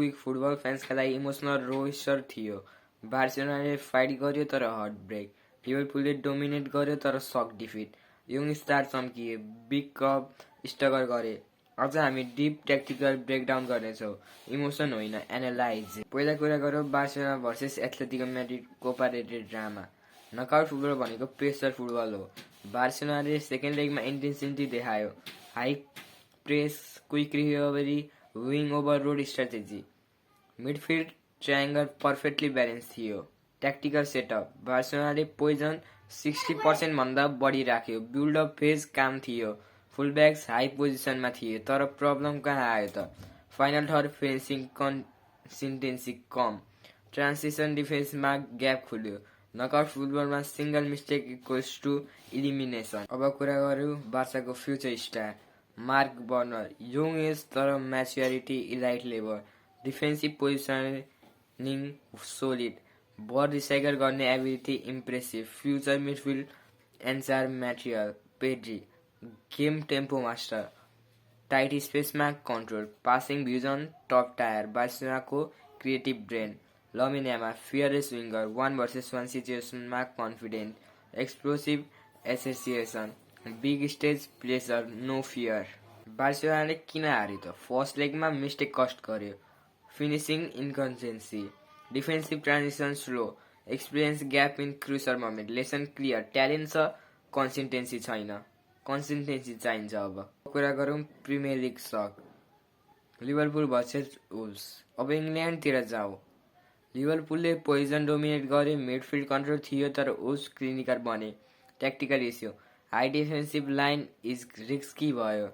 Week football फ्यान्सका लागि emotional roster थियो। बार्सिलोनाले fight गर्यो तर हार्ट ब्रेक, लिभरपुलले डोमिनेट गर्यो तर सक डिफिट। यङ स्टार चम्किए, बिग कप स्ट्रगल गरे। आज हामी डिप ट्याक्टिकल ब्रेकडाउन गर्नेछौँ, इमोसन होइन एनालाइज। पहिला कुरा गरौँ Barcelona versus Atletico Madrid Copa del Rey drama. Knockout football भनेको प्रेसर फुटबल हो। बार्सिलोनाले सेकेन्ड लेगमा इन्टेन्सिटी देखायो, high press, quick recovery, wing overload strategy. Midfield triangle perfectly balance थियो। ट्याक्टिकल सेटअप बार्सिलोनाले पोइजन 60% भन्दा बढी राख्यो। बिल्ड अप फेज काम थियो। फुलब्याक्स हाई पोजिसनमा थिए, तर प्रब्लम कहाँ आयो त? फाइनल थर्ड फिनिसिङ कन्सिस्टेन्सी कम। ट्रान्सिसन डिफेन्समा ग्याप खुल्यो। नकआउट फुटबलमा single mistake equals to elimination. अब कुरा गरौँ बार्साको future star Marc Bernal. Young age तर maturity elite level. Defensive positioning solid. Ball recycle गर्ने ability impressive. Future midfield anchor material Pedri. Game tempo master. Tight स्पेसमा control. Passing vision top tier. बार्सिलोनाको creative brain. Lamine Yamal fearless winger. 1 vs 1 सिचुएसनमा confident. Explosive association. Big stage player no fear. बार्सिलोनाले किन हार्यो त? First लेगमा mistake cost गर्यो। Finishing inconsistency. Defensive transition slow. Experience gap in crucial moment. Lesson clear. Talent छ, consistency छैन। Consistency चाहिन्छ। अब कुरा गरौँ Premier League shock Liverpool versus Wolves. अब इङ्ल्यान्डतिर जाउँ। लिभरपुलले पोजिसन डोमिनेट गर्यो, मिडफिल्ड कन्ट्रोल थियो, तर वुल्व्स क्लिनिकल बने। Tactical issue high defensive line is risky भयो।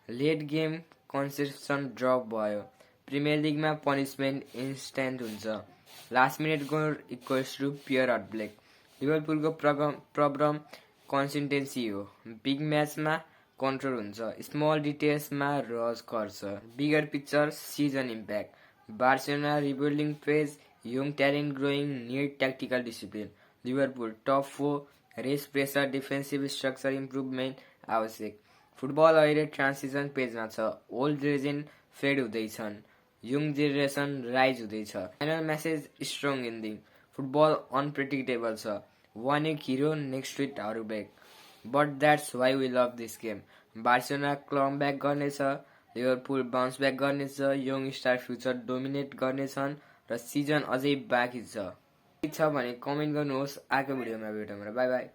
लेट गेम कन्सेप्सन ड्रप भयो। प्रिमियर लिगमा पनिसमेन्ट इन्स्ट्यान्ट हुन्छ। Last minute goal equals to pure heartbreak. लिभरपुलको प्रब्लम कन्सिस्टेन्सी हो। बिग म्याचमा कन्ट्रोल हुन्छ, स्मल डिटेल्समा रस गर्छ। Bigger picture season impact Barcelona rebuilding phase, young talent growing, need tactical discipline. Liverpool top 4 race pressure, defensive structure improvement आवश्यक। Football अहिले transition पेजमा छ। ओल्ड लेजेन्ड फेड हुँदैछन्, यङ जेनेरेसन राइज हुँदैछ। Final message strong ending. Football unpredictable छ। One week hero, next week heartbreak, but that's why we love this game. Barcelona climb back गर्नेछ, Liverpool bounce back गर्नेछ, young star future dominate गर्नेछन् र season अझै बाँकी छ। ठीक छ भने कमेन्ट गर्नुहोस्। अर्को भिडियोमा भेटौँ। By by.